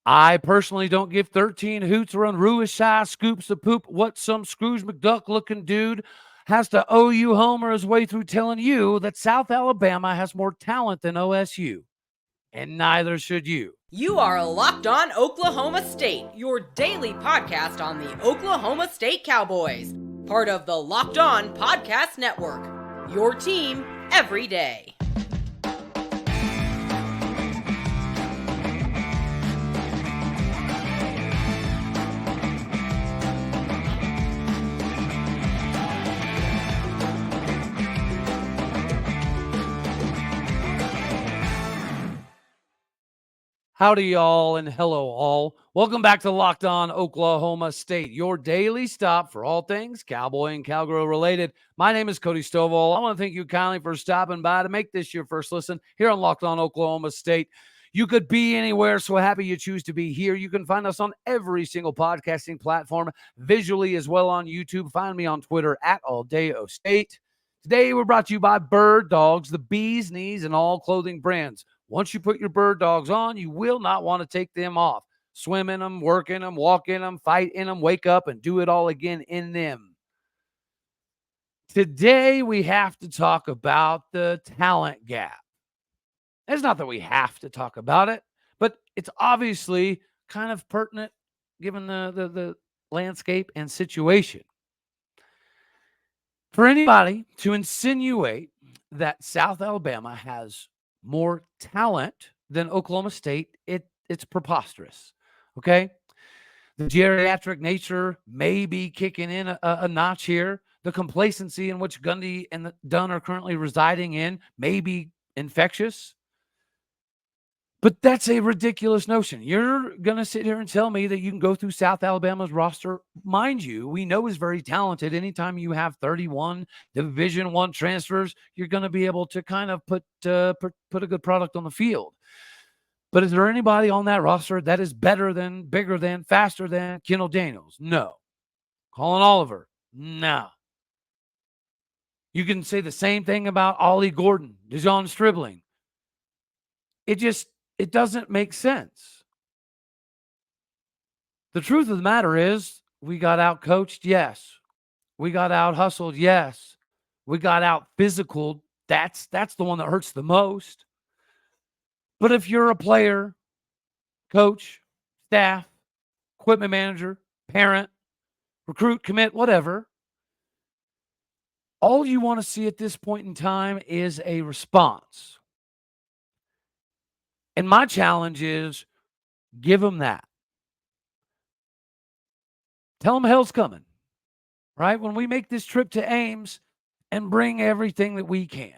I personally don't give 13 hoots or unruish scoops of poop what some Scrooge McDuck-looking dude has to OU homer his way through telling you that South Alabama has more talent than OSU. And neither should you. You are Locked On Oklahoma State, your daily podcast on the Oklahoma State Cowboys, part of the Locked On Podcast Network, your team every day. Howdy, y'all, and hello, all. Welcome back to Locked On Oklahoma State, your daily stop for all things Cowboy and Cowgirl related. My name is Cody Stovall. I want to thank you kindly for stopping by to make this your first listen here on Locked On Oklahoma State. You could be anywhere, so happy you choose to be here. You can find us on every single podcasting platform, visually as well on YouTube. Find me on Twitter at AllDayOState. Today, we're brought to you by Bird Dogs, the bee's knees, and all clothing brands. Once you put your Bird Dogs on, you will not want to take them off. Swim in them, work in them, walk in them, fight in them, wake up, and do it all again in them. Today, we have to talk about the talent gap. It's not that we have to talk about it, but it's obviously kind of pertinent given the landscape and situation. For anybody to insinuate that South Alabama has more talent than Oklahoma State, it's preposterous, okay? The geriatric nature may be kicking in a notch here. The complacency in which Gundy and Dunn are currently residing in may be infectious. But that's a ridiculous notion. You're going to sit here and tell me that you can go through South Alabama's roster. Mind you, we know is very talented. Anytime you have 31 Division I transfers, you're going to be able to kind of put a good product on the field. But is there anybody on that roster that is better than, bigger than, faster than Kendall Daniels? No. Colin Oliver? No. You can say the same thing about Ollie Gordon, Dejon Stribling. It doesn't make sense. The truth of the matter is we got out coached. Yes. We got out hustled. Yes. We got out physical. That's the one that hurts the most. But if you're a player, coach, staff, equipment manager, parent, recruit, commit, whatever, all you want to see at this point in time is a response. And my challenge is give them that. Tell them hell's coming, right? When we make this trip to Ames and bring everything that we can.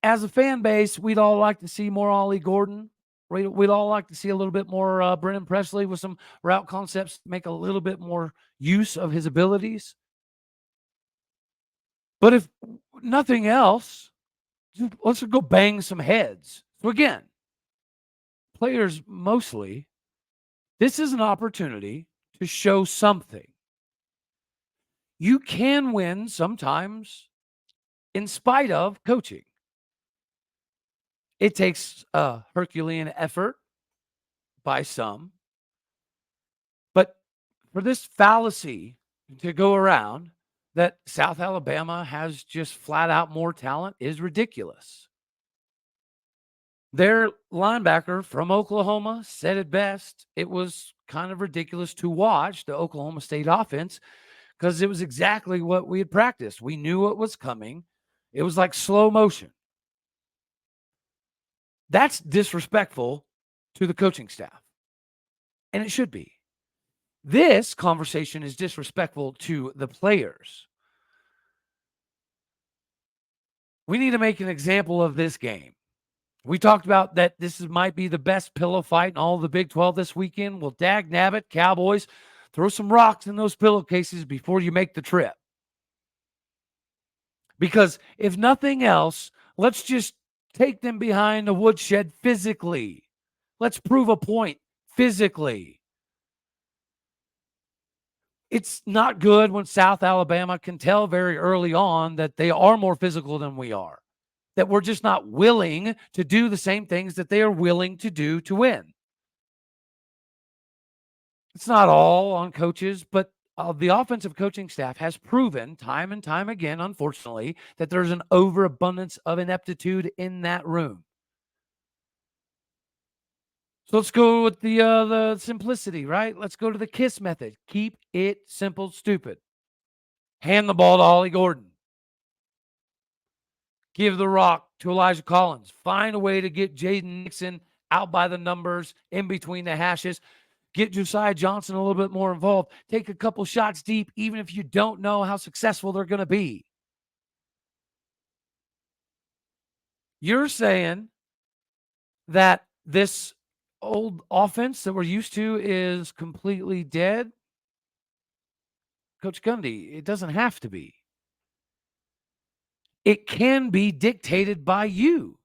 As a fan base, we'd all like to see more Ollie Gordon. We'd all like to see a little bit more Brennan Presley with some route concepts, make a little bit more use of his abilities. But if nothing else, let's go bang some heads. So again, players mostly, this is an opportunity to show something. You can win sometimes in spite of coaching. It takes a Herculean effort by some. But for this fallacy to go around that South Alabama has just flat out more talent is ridiculous. Their linebacker from Oklahoma said it best. It was kind of ridiculous to watch the Oklahoma State offense because it was exactly what we had practiced. We knew what was coming. It was like slow motion. That's disrespectful to the coaching staff, and it should be. This conversation is disrespectful to the players. We need to make an example of this game. We talked about that might be the best pillow fight in all of the Big 12 this weekend. Well, dag nabbit, Cowboys, throw some rocks in those pillowcases before you make the trip. Because if nothing else, let's just take them behind the woodshed physically. Let's prove a point physically. It's not good when South Alabama can tell very early on that they are more physical than we are, that we're just not willing to do the same things that they are willing to do to win. It's not all on coaches, but the offensive coaching staff has proven time and time again, unfortunately, that there's an overabundance of ineptitude in that room. So let's go with the simplicity, right? Let's go to the KISS method. Keep it simple, stupid. Hand the ball to Ollie Gordon. Give the rock to Elijah Collins. Find a way to get Jaden Nixon out by the numbers, in between the hashes. Get Josiah Johnson a little bit more involved. Take a couple shots deep, even if you don't know how successful they're going to be. You're saying that this old offense that we're used to is completely dead? Coach Gundy, it doesn't have to be. It can be dictated by you,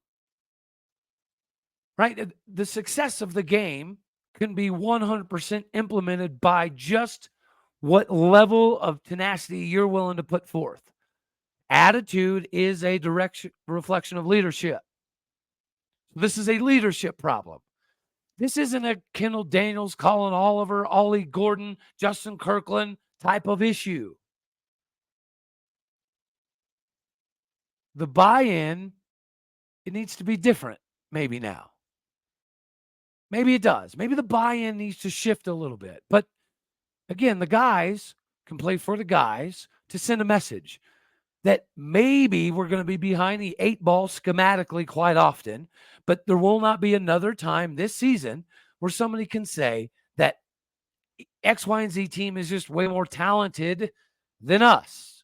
right? The success of the game can be 100% implemented by just what level of tenacity you're willing to put forth. Attitude is a direct reflection of leadership. This is a leadership problem. This isn't a Kendall Daniels, Colin Oliver, Ollie Gordon, Justin Kirkland type of issue. The buy-in, it needs to be different maybe now. Maybe it does. Maybe the buy-in needs to shift a little bit. But again, the guys can play for the guys to send a message that maybe we're going to be behind the 8 ball schematically quite often, but there will not be another time this season where somebody can say that X, Y, and Z team is just way more talented than us.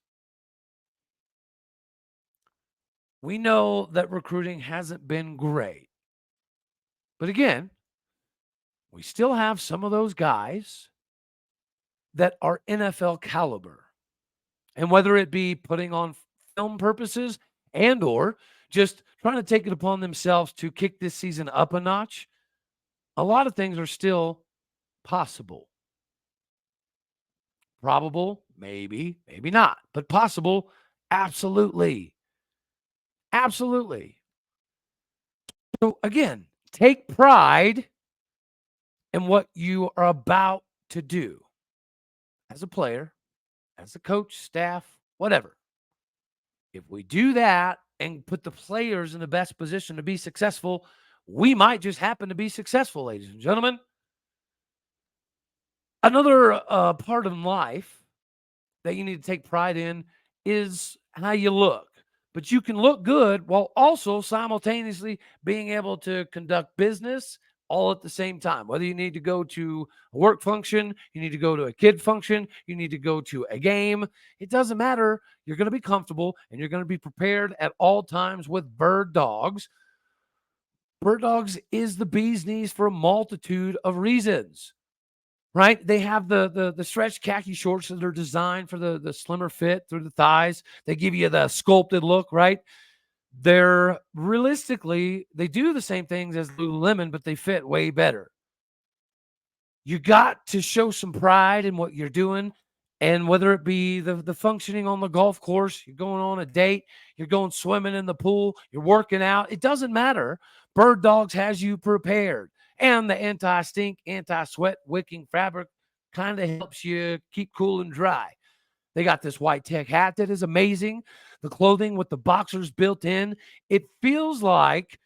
We know that recruiting hasn't been great. But again, we still have some of those guys that are NFL caliber. And whether it be putting on film purposes and or just trying to take it upon themselves to kick this season up a notch, a lot of things are still possible. Probable, maybe, maybe not, but possible, absolutely. Absolutely. So again, take pride in what you are about to do as a player, as a coach, staff, whatever. If we do that and put the players in the best position to be successful, we might just happen to be successful, ladies and gentlemen. Another part of life that you need to take pride in is how you look. But you can look good while also simultaneously being able to conduct business all at the same time. Whether you need to go to a work function, you need to go to a kid function, you need to go to a game, it doesn't matter. You're going to be comfortable and you're going to be prepared at all times with Bird Dogs. Bird Dogs is the bee's knees for a multitude of reasons. Right? They have the stretch khaki shorts that are designed for the slimmer fit through the thighs. They give you the sculpted look, right? They're realistically, they do the same things as Lululemon, but they fit way better. You got to show some pride in what you're doing. And whether it be the functioning on the golf course, you're going on a date, you're going swimming in the pool, you're working out, it doesn't matter. Bird Dogs has you prepared. And the anti-stink, anti-sweat wicking fabric kind of helps you keep cool and dry. They got this white tech hat that is amazing. The clothing with the boxers built in. It feels like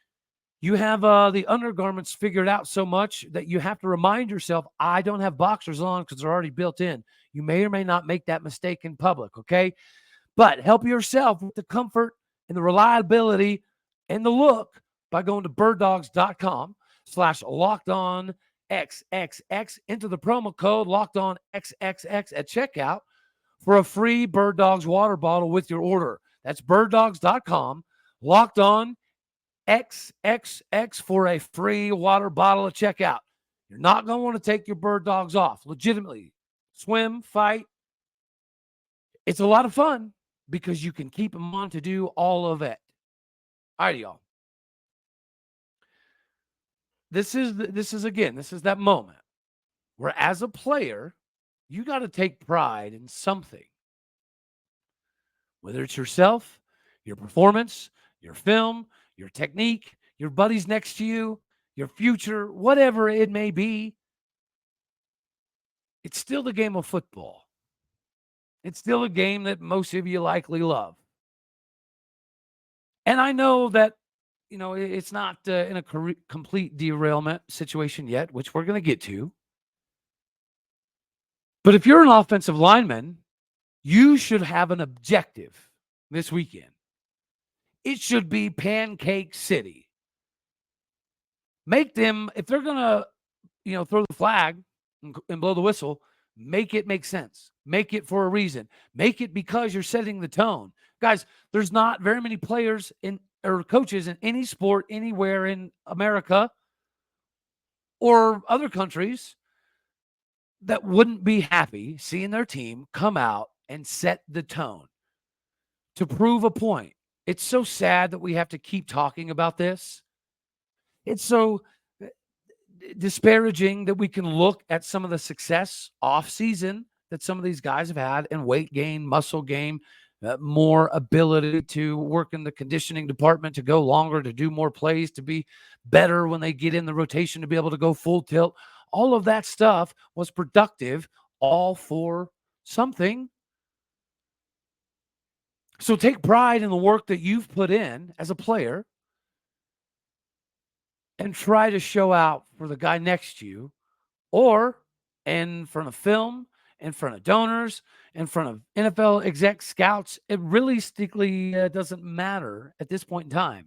you have the undergarments figured out so much that you have to remind yourself, I don't have boxers on because they're already built in. You may or may not make that mistake in public, okay? But help yourself with the comfort and the reliability and the look by going to birddogs.com/lockedonxxx. Enter the promo code lockedonxxx at checkout for a free Bird Dogs water bottle with your order. That's birddogs.com, lockedonxxx for a free water bottle at checkout. You're not going to want to take your Bird Dogs off. Legitimately, swim, fight. It's a lot of fun because you can keep them on to do all of it. All right, y'all. This is that moment where as a player, you got to take pride in something. Whether it's yourself, your performance, your film, your technique, your buddies next to you, your future, whatever it may be. It's still the game of football. It's still a game that most of you likely love. And I know that, it's not in a complete derailment situation yet, which we're going to get to. But if you're an offensive lineman, you should have an objective this weekend. It should be Pancake City. Make them, if they're going to, throw the flag and blow the whistle, make it make sense. Make it for a reason. Make it because you're setting the tone. Guys, there's not very many players or coaches in any sport anywhere in America or other countries that wouldn't be happy seeing their team come out and set the tone to prove a point. It's so sad that we have to keep talking about this. It's so disparaging that we can look at some of the success off season that some of these guys have had in weight gain, muscle gain, more ability to work in the conditioning department, to go longer, to do more plays, to be better when they get in the rotation, to be able to go full tilt. All of that stuff was productive, all for something. So take pride in the work that you've put in as a player and try to show out for the guy next to you, or in front of film, in front of donors, in front of NFL exec scouts. It realistically doesn't matter at this point in time.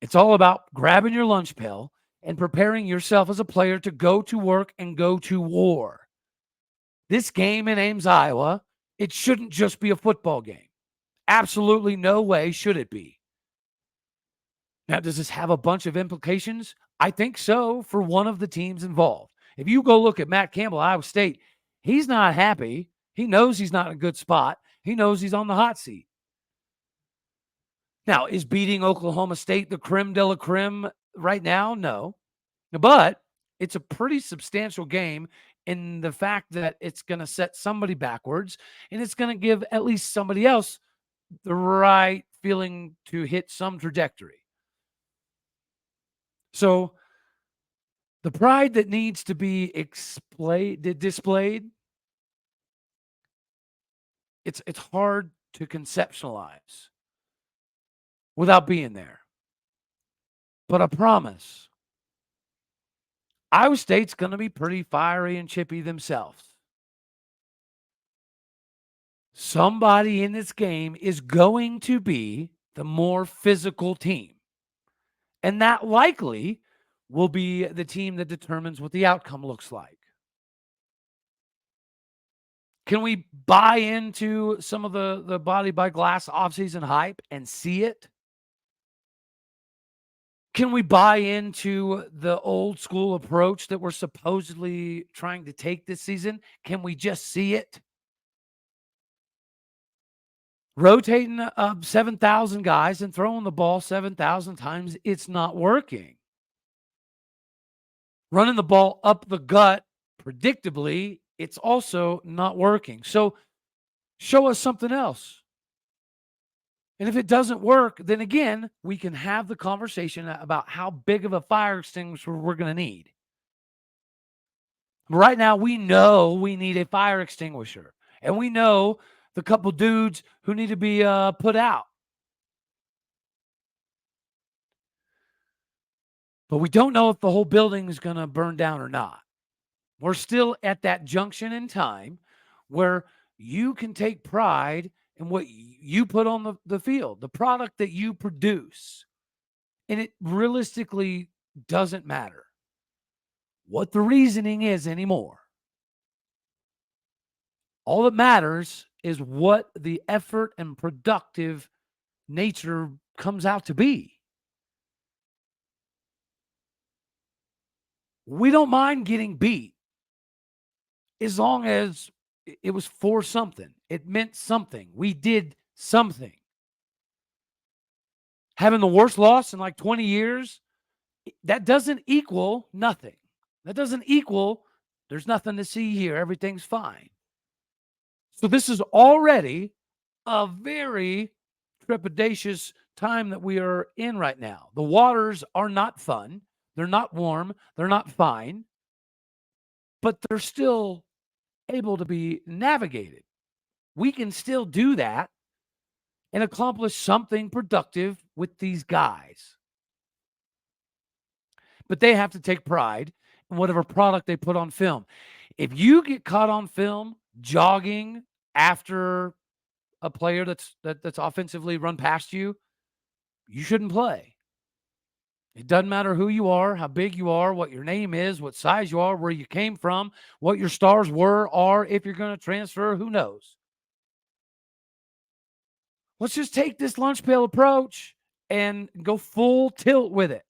It's all about grabbing your lunch pail and preparing yourself as a player to go to work and go to war. This game in Ames, Iowa, it shouldn't just be a football game. Absolutely no way should it be. Now, does this have a bunch of implications? I think so, for one of the teams involved. If you go look at Matt Campbell, Iowa State, he's not happy. He knows he's not in a good spot. He knows he's on the hot seat. Now, is beating Oklahoma State the creme de la creme right now? No. But it's a pretty substantial game in the fact that it's going to set somebody backwards, and it's going to give at least somebody else the right feeling to hit some trajectory. So the pride that needs to be displayed, it's hard to conceptualize without being there. But I promise, Iowa State's going to be pretty fiery and chippy themselves. Somebody in this game is going to be the more physical team. And that likely will be the team that determines what the outcome looks like. Can we buy into some of the body by glass offseason hype and see it? Can we buy into the old school approach that we're supposedly trying to take this season? Can we just see it? Rotating 7,000 guys and throwing the ball 7,000 times, it's not working. Running the ball up the gut, predictably, it's also not working. So show us something else. And if it doesn't work, then again, we can have the conversation about how big of a fire extinguisher we're going to need. Right now, we know we need a fire extinguisher. And we know the couple dudes who need to be put out. But we don't know if the whole building is going to burn down or not. We're still at that junction in time where you can take pride in what you put on the field, the product that you produce. And it realistically doesn't matter what the reasoning is anymore. All that matters is what the effort and productive nature comes out to be. We don't mind getting beat as long as it was for something. It meant something. We did something. Having the worst loss in like 20 years, that doesn't equal nothing. That doesn't equal there's nothing to see here. Everything's fine. So this is already a very trepidatious time that we are in right now. The waters are not fun. They're not warm. They're not fine. But they're still able to be navigated. We can still do that and accomplish something productive with these guys. But they have to take pride in whatever product they put on film. If you get caught on film jogging after a player that's offensively run past you, you shouldn't play. It doesn't matter who you are, how big you are, what your name is, what size you are, where you came from, what your stars were, are, if you're going to transfer, who knows? Let's just take this lunch pail approach and go full tilt with it.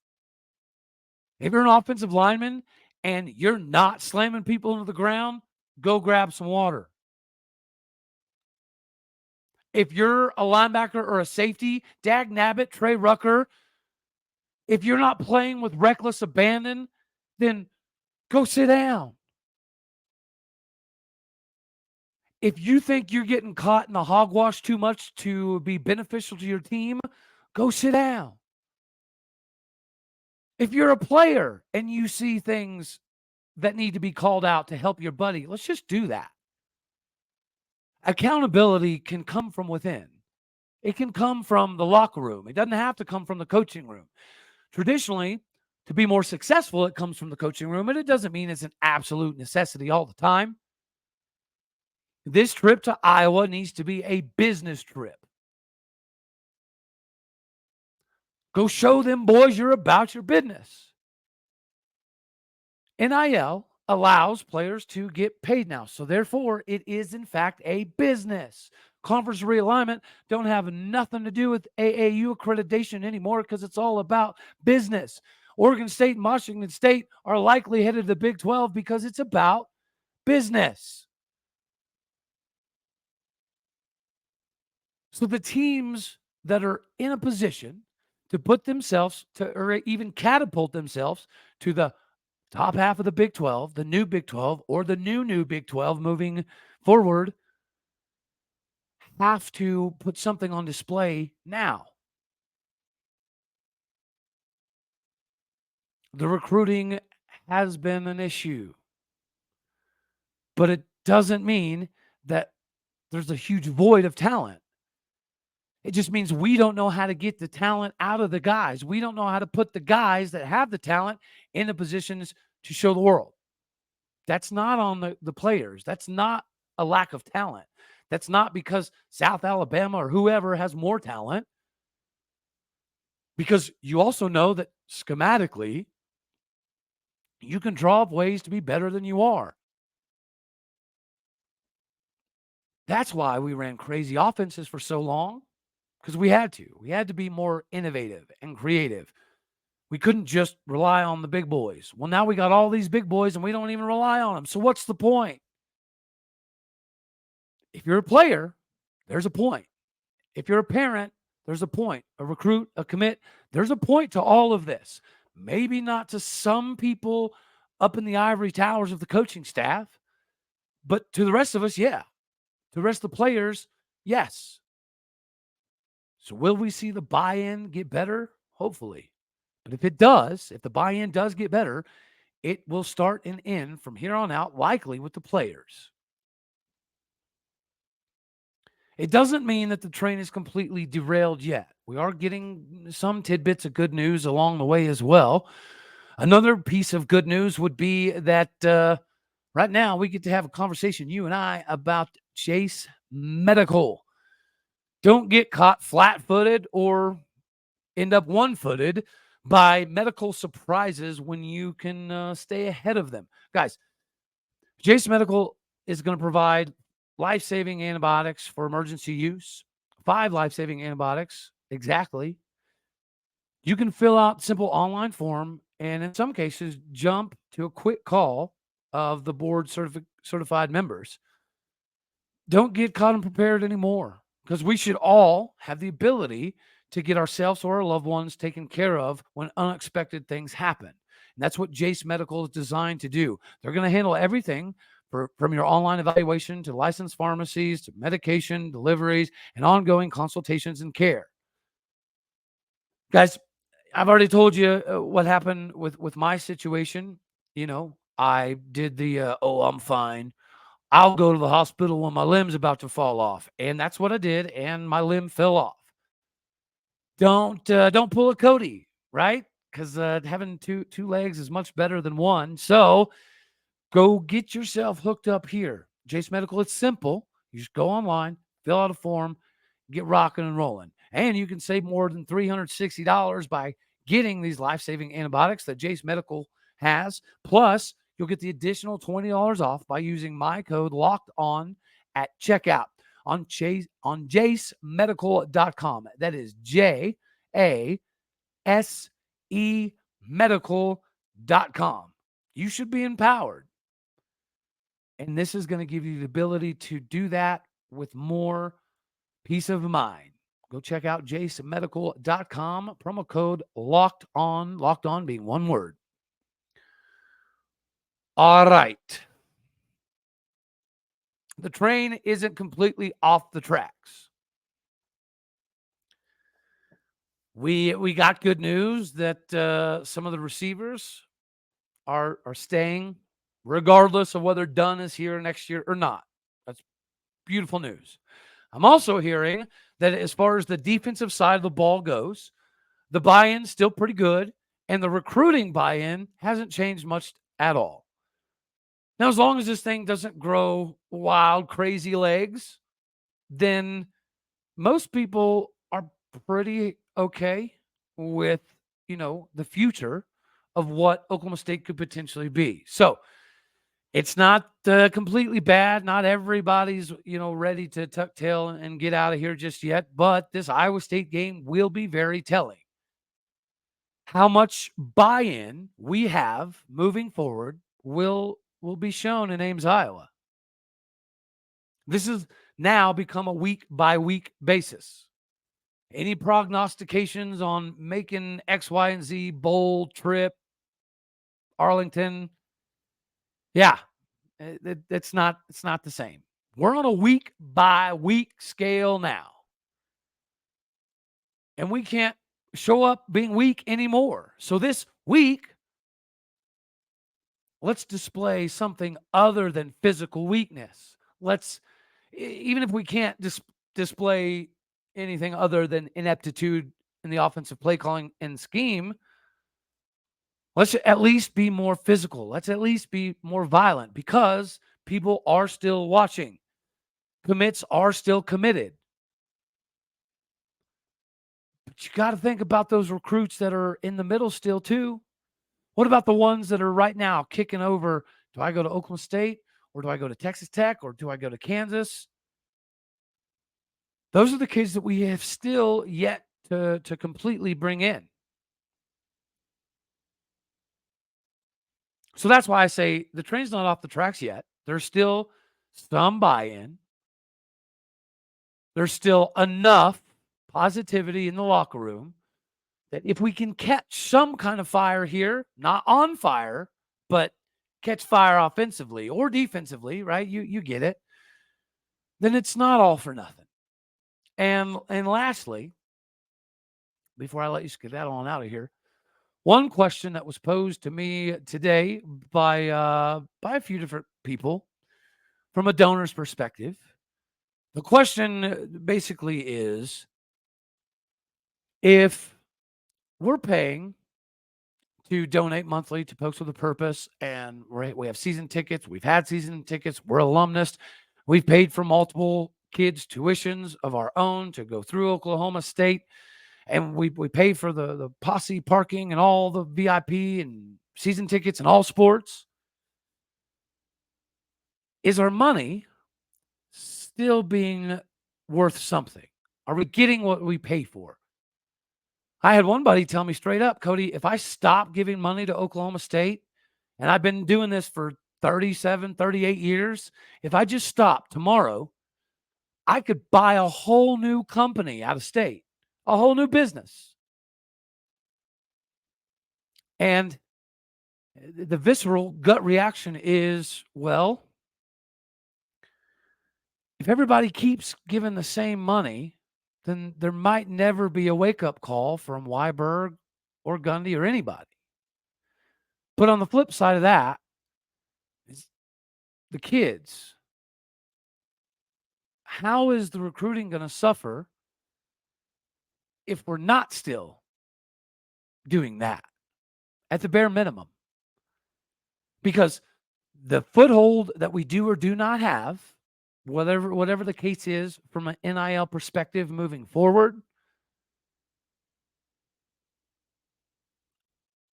If you're an offensive lineman and you're not slamming people into the ground, go grab some water. If you're a linebacker or a safety, Dag Nabbit, Trey Rucker, if you're not playing with reckless abandon, then go sit down. If you think you're getting caught in the hogwash too much to be beneficial to your team, go sit down. If you're a player and you see things that need to be called out to help your buddy, let's just do that. Accountability can come from within. It can come from the locker room. It doesn't have to come from the coaching room. Traditionally, to be more successful, it comes from the coaching room, and it doesn't mean it's an absolute necessity all the time. This trip to Iowa needs to be a business trip. Go show them boys you're about your business. NIL allows players to get paid now. So therefore, it is in fact a business. Conference realignment don't have nothing to do with AAU accreditation anymore because it's all about business. Oregon State and Washington State are likely headed to the Big 12 because it's about business. So the teams that are in a position to put themselves to, or even catapult themselves to the top half of the Big 12, the new Big 12, or the new Big 12 moving forward, have to put something on display now. The recruiting has been an issue, but it doesn't mean that there's a huge void of talent. It just means we don't know how to get the talent out of the guys. We don't know how to put the guys that have the talent in the positions to show the world. That's not on the players. That's not a lack of talent. That's not because South Alabama or whoever has more talent. Because you also know that schematically, you can draw up ways to be better than you are. That's why we ran crazy offenses for so long, because we had to. We had to be more innovative and creative. We couldn't just rely on the big boys. Well, now we got all these big boys and we don't even rely on them. So what's the point? If you're a player, there's a point. If you're a parent, there's a point. A recruit, a commit, there's a point to all of this. Maybe not to some people up in the ivory towers of the coaching staff, but to the rest of us, yeah. To the rest of the players, yes. So will we see the buy-in get better? Hopefully. But if it does, if the buy-in does get better, it will start and end from here on out, likely with the players. It doesn't mean that the train is completely derailed yet. We are getting some tidbits of good news along the way as well. Another piece of good news would be that right now we get to have a conversation, you and I, about Jace Medical. Don't get caught flat-footed or end up one-footed by medical surprises when you can stay ahead of them. Guys, Jace Medical is going to provide life-saving antibiotics for emergency use. 5 life-saving antibiotics, exactly. You can fill out simple online form and in some cases jump to a quick call of the board certified members. Don't get caught unprepared anymore, because we should all have the ability to get ourselves or our loved ones taken care of when unexpected things happen. And that's what Jace Medical is designed to do. They're going to handle everything from your online evaluation to licensed pharmacies to medication, deliveries, and ongoing consultations and care. Guys, I've already told you what happened with my situation. You know, I did the, oh, I'm fine. I'll go to the hospital when my limb's about to fall off. And that's what I did, and my limb fell off. Don't pull a Cody, right? Because having two legs is much better than one. So go get yourself hooked up here. Jace Medical, it's simple. You just go online, fill out a form, get rocking and rolling. And you can save more than $360 by getting these life-saving antibiotics that Jace Medical has. Plus, you'll get the additional $20 off by using my code locked on at checkout on jacemedical.com. That is JASE medical.com. You should be empowered. And this is going to give you the ability to do that with more peace of mind. Go check out jacemedical.com. Promo code locked on being one word. All right. The train isn't completely off the tracks. We got good news that some of the receivers are staying, regardless of whether Dunn is here next year or not. That's beautiful news. I'm also hearing that as far as the defensive side of the ball goes, the buy-in's still pretty good, and the recruiting buy-in hasn't changed much at all. Now, as long as this thing doesn't grow wild, crazy legs, then most people are pretty okay with, the future of what Oklahoma State could potentially be. So it's not completely bad. Not everybody's, ready to tuck tail and get out of here just yet. But this Iowa State game will be very telling. How much buy-in we have moving forward will be shown in Ames, Iowa. This has now become a week-by-week basis. Any prognostications on making X, Y, and Z bowl trip, Arlington? Yeah, it's not the same. We're on a week-by-week scale now. And we can't show up being weak anymore. So this week, let's display something other than physical weakness. Even if we can't display anything other than ineptitude in the offensive play calling and scheme, let's at least be more physical. Let's at least be more violent, because people are still watching. Commits are still committed. But you got to think about those recruits that are in the middle still too. What about the ones that are right now kicking over? Do I go to Oklahoma State, or do I go to Texas Tech, or do I go to Kansas? Those are the kids that we have still yet to completely bring in. So that's why I say the train's not off the tracks yet. There's still some buy-in. There's still enough positivity in the locker room that if we can catch some kind of fire here, not on fire, but catch fire offensively or defensively, right? You get it. Then it's not all for nothing. And lastly, before I let you skedaddle on out of here, one question that was posed to me today by a few different people from a donor's perspective. The question basically is, if we're paying to donate monthly to Pokes with a Purpose, and we have season tickets, we've had season tickets, we're alumnus, we've paid for multiple kids' tuitions of our own to go through Oklahoma State, and we pay for the posse parking and all the VIP and season tickets and all sports. Is our money still being worth something? Are we getting what we pay for? I had one buddy tell me straight up, Cody, if I stop giving money to Oklahoma State, and I've been doing this for 37, 38 years, if I just stop tomorrow, I could buy a whole new company out of state, a whole new business. And the visceral gut reaction is, well, if everybody keeps giving the same money, then there might never be a wake-up call from Weiberg or Gundy or anybody. But on the flip side of that is the kids how is the recruiting going to suffer if we're not still doing that at the bare minimum? Because the foothold that we do or do not have, whatever the case is from an NIL perspective moving forward,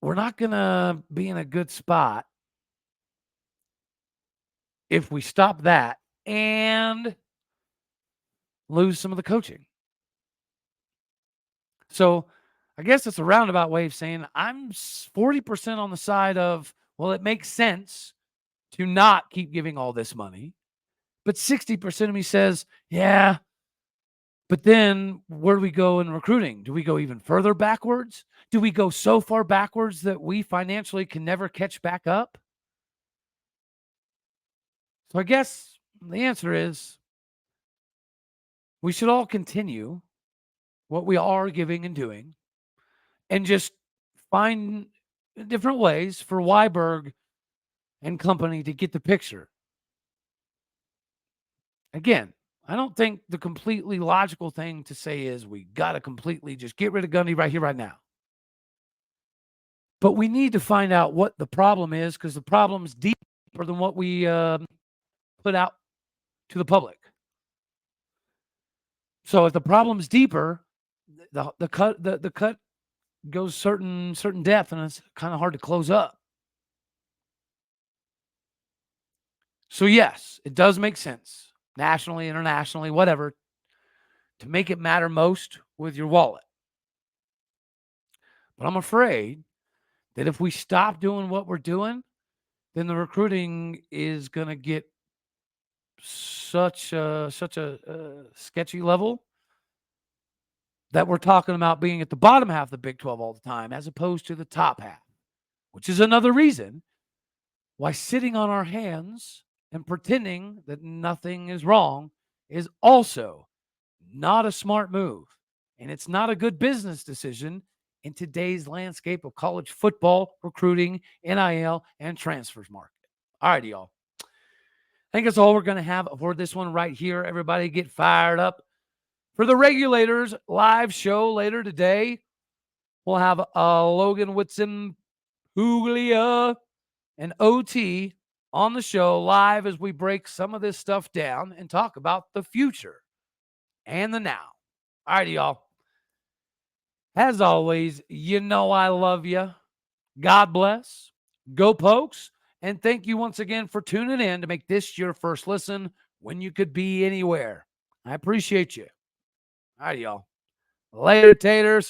we're not going to be in a good spot if we stop that and lose some of the coaching. So I guess it's a roundabout way of saying I'm 40% on the side of, well, it makes sense to not keep giving all this money. But 60% of me says, yeah, but then where do we go in recruiting? Do we go even further backwards? Do we go so far backwards that we financially can never catch back up? So I guess the answer is we should all continue what we are giving and doing and just find different ways for Weiberg and company to get the picture. Again, I don't think the completely logical thing to say is we got to completely just get rid of Gundy right here, right now. But we need to find out what the problem is, because the problem's deeper than what we put out to the public. So if the problem's deeper, the cut goes certain depth, and it's kind of hard to close up. So yes, it does make sense, nationally, internationally, whatever, to make it matter most with your wallet. But I'm afraid that if we stop doing what we're doing, then the recruiting is going to get such a sketchy level that we're talking about being at the bottom half of the Big 12 all the time, as opposed to the top half, which is another reason why sitting on our hands and pretending that nothing is wrong is also not a smart move. And it's not a good business decision in today's landscape of college football, recruiting, NIL, and transfers market. All right, y'all. I think that's all we're going to have for this one right here. Everybody get fired up for the Regulators live show later today. We'll have Logan Whitson, Puglia, and OT on the show live as we break some of this stuff down and talk about the future and the now. All righty, y'all. As always, you know I love you. God bless. Go Pokes. And thank you once again for tuning in to make this your first listen when you could be anywhere. I appreciate you. All right, y'all. Later, taters.